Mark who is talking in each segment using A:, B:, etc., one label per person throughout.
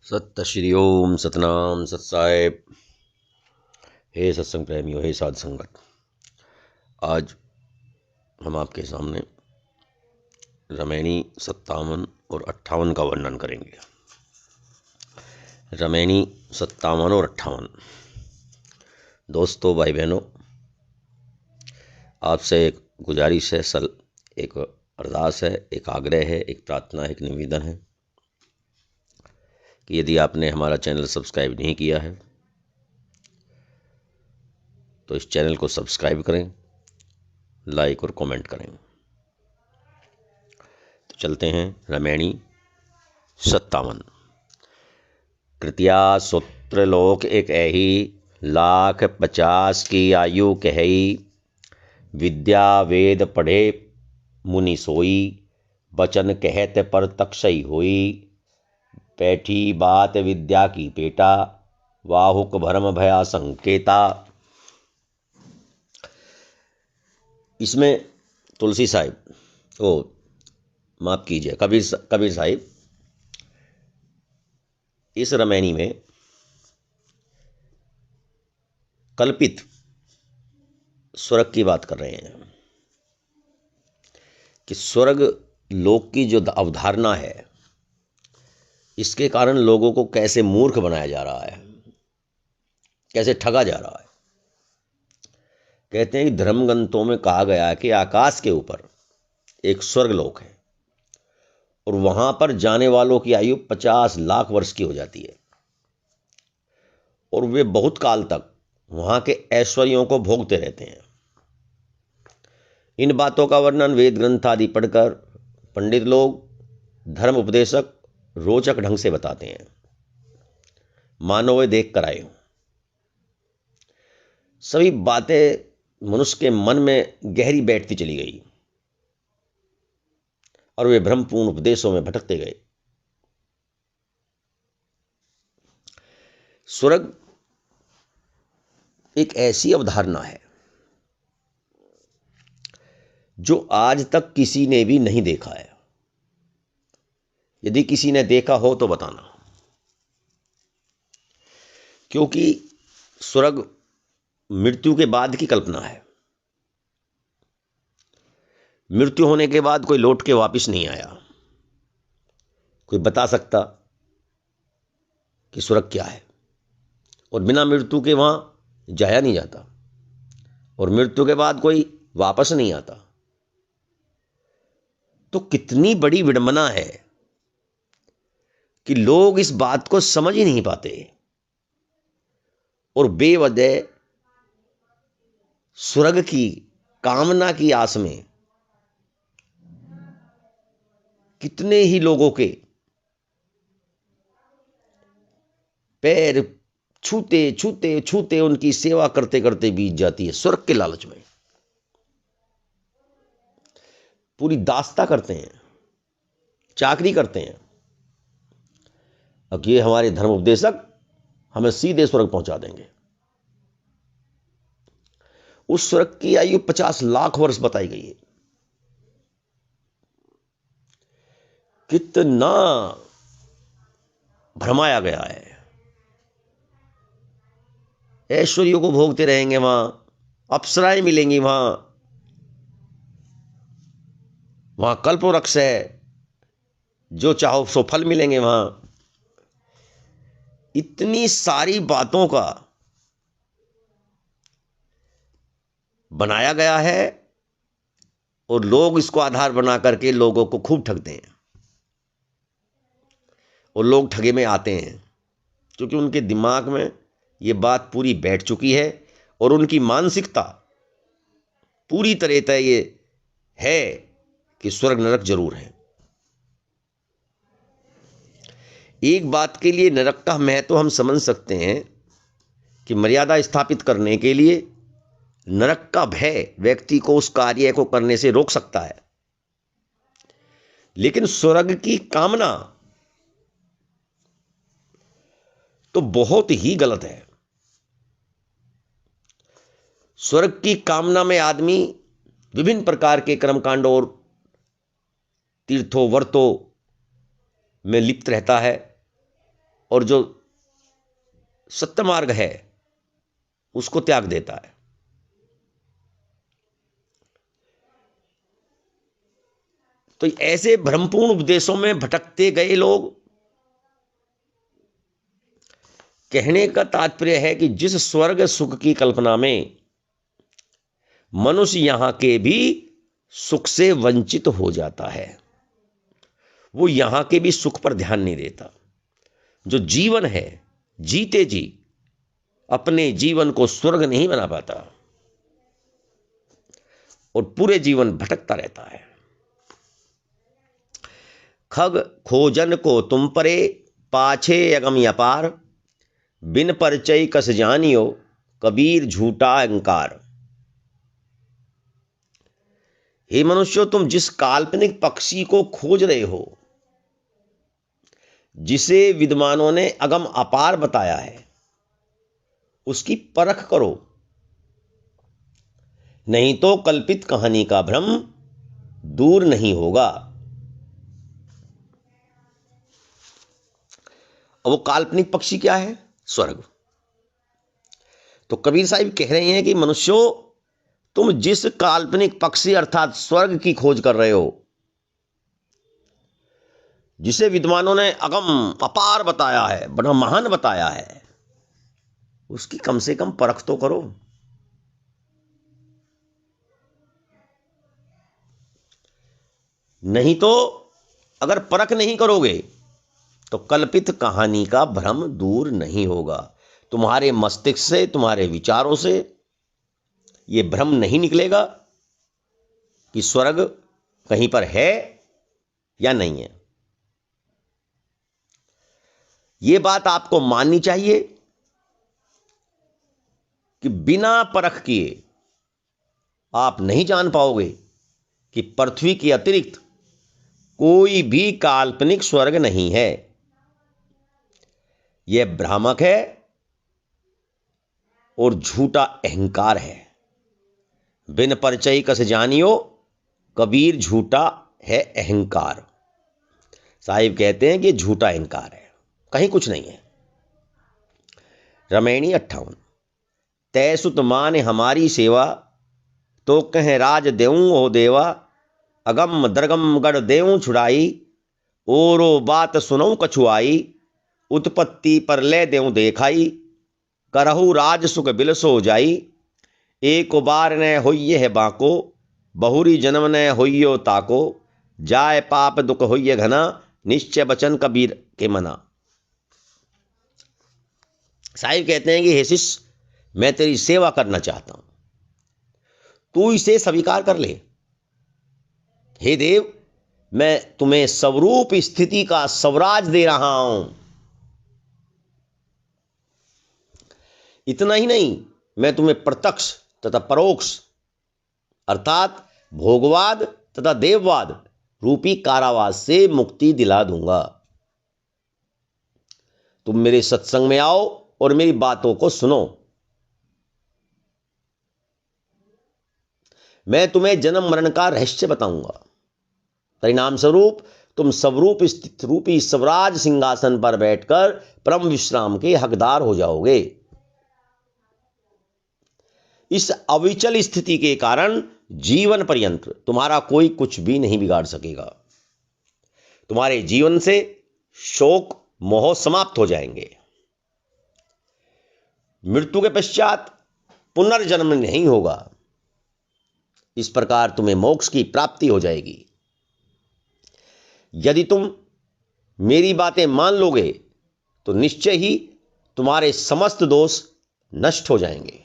A: सत्य श्री ओम सतनाम सत्साहेब। हे सत्संग प्रेमियों, हे साध संगत, आज हम आपके सामने रमैनी 57 और 58 का वर्णन करेंगे। रमैनी 57 और 58। दोस्तों, भाई बहनों, आपसे एक गुजारिश है, एक अरदास है, एक आग्रह है, एक प्रार्थना है, एक निवेदन है कि यदि आपने हमारा चैनल सब्सक्राइब नहीं किया है तो इस चैनल को सब्सक्राइब करें, लाइक और कमेंट करें। तो चलते हैं रमैनी 57। कृत्या सूत्र लोक एक ऐही, 1,50,000 की आयु कहई। विद्या वेद पढ़े मुनि सोई, बचन कहत पर तक्षई होई। पैठी बात विद्या की पेटा, वाहुक भरम भया संकेता। इसमें तुलसी साहिब, माफ कीजिए, कबीर साहिब इस रमैनी में कल्पित स्वर्ग की बात कर रहे हैं कि स्वर्ग लोक की जो अवधारणा है, इसके कारण लोगों को कैसे मूर्ख बनाया जा रहा है, कैसे ठगा जा रहा है। कहते हैं कि धर्म ग्रंथों में कहा गया है कि आकाश के ऊपर एक स्वर्ग लोक है और वहां पर जाने वालों की आयु 50 लाख वर्ष की हो जाती है और वे बहुत काल तक वहां के ऐश्वर्यों को भोगते रहते हैं। इन बातों का वर्णन वेद ग्रंथ आदि पढ़कर पंडित लोग, धर्म उपदेशक रोचक ढंग से बताते हैं, मानो वे देख कर आए हों। सभी बातें मनुष्य के मन में गहरी बैठती चली गई और वे भ्रमपूर्ण उपदेशों में भटकते गए। स्वर्ग एक ऐसी अवधारणा है जो आज तक किसी ने भी नहीं देखा है। यदि किसी ने देखा हो तो बताना, क्योंकि स्वर्ग मृत्यु के बाद की कल्पना है। मृत्यु होने के बाद कोई लौट के वापस नहीं आया। कोई बता सकता कि स्वर्ग क्या है, और बिना मृत्यु के वहां जाया नहीं जाता और मृत्यु के बाद कोई वापस नहीं आता। तो कितनी बड़ी विडंबना है कि लोग इस बात को समझ ही नहीं पाते और बेवजह स्वर्ग की कामना की आस में कितने ही लोगों के पैर छूते छूते छूते उनकी सेवा करते करते बीत जाती है स्वर्ग के लालच में। पूरी दास्ता करते हैं, चाकरी करते हैं। अब ये हमारे धर्म उपदेशक हमें सीधे स्वर्ग पहुंचा देंगे। उस स्वर्ग की आयु 50 लाख वर्ष बताई गई है। कितना भरमाया गया है। ऐश्वर्यों को भोगते रहेंगे, वहां अप्सराएं मिलेंगी, वहां कल्पवृक्ष है, जो चाहो सो फल मिलेंगे वहां। इतनी सारी बातों का बनाया गया है और लोग इसको आधार बना करके लोगों को खूब ठगते हैं और लोग ठगे में आते हैं क्योंकि उनके दिमाग में ये बात पूरी बैठ चुकी है और उनकी मानसिकता पूरी तरह ये है कि स्वर्ग नरक जरूर है। एक बात के लिए नरक का महत्व हम समझ सकते हैं कि मर्यादा स्थापित करने के लिए नरक का भय व्यक्ति को उस कार्य को करने से रोक सकता है, लेकिन स्वर्ग की कामना तो बहुत ही गलत है। स्वर्ग की कामना में आदमी विभिन्न प्रकार के कर्मकांडों और तीर्थों व्रतों में लिप्त रहता है और जो सत्य मार्ग है उसको त्याग देता है। तो ऐसे भ्रमपूर्ण उपदेशों में भटकते गए लोग, कहने का तात्पर्य है कि जिस स्वर्ग सुख की कल्पना में मनुष्य यहां के भी सुख से वंचित हो जाता है, वो यहां के भी सुख पर ध्यान नहीं देता। जो जीवन है, जीते जी अपने जीवन को स्वर्ग नहीं बना पाता और पूरे जीवन भटकता रहता है। खग खोजन को तुम परे, पाछे अगम अपार, बिन परिचय कस जानियो, कबीर झूठा अहंकार। हे मनुष्यों, तुम जिस काल्पनिक पक्षी को खोज रहे हो, जिसे विद्वानों ने अगम अपार बताया है, उसकी परख करो, नहीं तो कल्पित कहानी का भ्रम दूर नहीं होगा। और वो काल्पनिक पक्षी क्या है? स्वर्ग। तो कबीर साहिब कह रहे हैं कि मनुष्यों, तुम जिस काल्पनिक पक्षी अर्थात स्वर्ग की खोज कर रहे हो, जिसे विद्वानों ने अगम अपार बताया है, बड़ा महान बताया है, उसकी कम से कम परख तो करो। नहीं तो अगर परख नहीं करोगे तो कल्पित कहानी का भ्रम दूर नहीं होगा। तुम्हारे मस्तिष्क से, तुम्हारे विचारों से ये भ्रम नहीं निकलेगा कि स्वर्ग कहीं पर है या नहीं है। ये बात आपको माननी चाहिए कि बिना परख किए आप नहीं जान पाओगे कि पृथ्वी के अतिरिक्त कोई भी काल्पनिक स्वर्ग नहीं है। यह भ्रामक है और झूठा अहंकार है। बिन परिचय कस जानियो, कबीर झूठा है अहंकार। साहिब कहते हैं कि झूठा अहंकार है, कहीं कुछ नहीं है। रमैणी 58। तै सुत मान हमारी सेवा, तो कह राज देऊं हो देवा, अगम दरगम गढ़ देऊं छुड़ाई, ओरो बात सुनऊं कछुआई, उत्पत्ति पर ले देऊं देखाई, करहु राज सुख बिलसो जाई, एक बार न होइए है बाको, बहुरी जन्म न होइयो ताको, जाय पाप दुख होइए घना, निश्चय बचन कबीर के मना। साहिब कहते हैं कि हे शिष्य, मैं तेरी सेवा करना चाहता हूं, तू इसे स्वीकार कर ले। हे देव, मैं तुम्हें स्वरूप स्थिति का स्वराज दे रहा हूं। इतना ही नहीं, मैं तुम्हें प्रत्यक्ष तथा परोक्ष अर्थात भोगवाद तथा देववाद रूपी कारावास से मुक्ति दिला दूंगा। तुम मेरे सत्संग में आओ और मेरी बातों को सुनो। मैं तुम्हें जन्म मरण का रहस्य बताऊंगा। परिणाम स्वरूप तुम स्वरूप स्थित रूपी स्वराज सिंहासन पर बैठकर परम विश्राम के हकदार हो जाओगे। इस अविचल स्थिति के कारण जीवन पर्यंत तुम्हारा कोई कुछ भी नहीं बिगाड़ सकेगा। तुम्हारे जीवन से शोक मोह समाप्त हो जाएंगे। मृत्यु के पश्चात पुनर्जन्म नहीं होगा। इस प्रकार तुम्हें मोक्ष की प्राप्ति हो जाएगी। यदि तुम मेरी बातें मान लोगे तो निश्चय ही तुम्हारे समस्त दोष नष्ट हो जाएंगे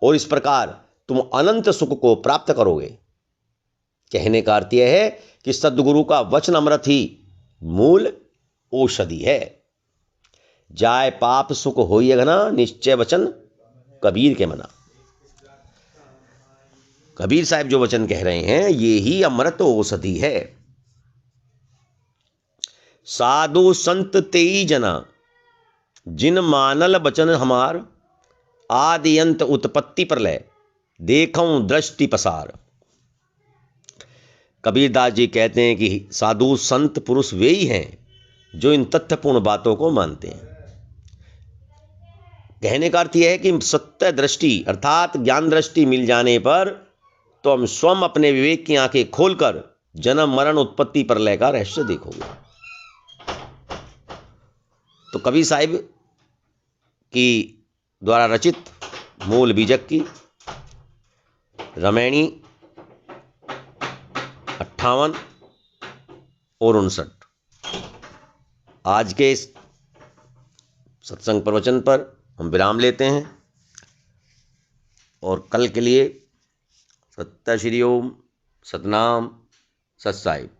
A: और इस प्रकार तुम अनंत सुख को प्राप्त करोगे। कहने का अर्थ यह है कि सद्गुरु का वचन अमृत ही मूल औषधि है। जाय पाप सुख होइए घना, निश्चय वचन कबीर के मना। कबीर साहब जो वचन कह रहे हैं, ये ही अमृत औषधि है। साधु संत तेई जना, जिन मानल बचन हमार, आदि अंत उत्पत्ति प्रलय, देखऊं दृष्टि पसार। कबीरदास जी कहते हैं कि साधु संत पुरुष वे ही हैं जो इन तथ्यपूर्ण बातों को मानते हैं। कहने का अर्थ यह है कि सत्य दृष्टि अर्थात ज्ञान दृष्टि मिल जाने पर तो हम स्वयं अपने विवेक की आंखें खोलकर जन्म मरण उत्पत्ति प्रलय का रहस्य देखोगे। तो कबीर साहिब की द्वारा रचित मूल बीजक की रामायणी 58 और 59 आज के इस सत्संग प्रवचन पर हम विराम लेते हैं और कल के लिए सत्य श्री ओम सतनाम सत साहिब।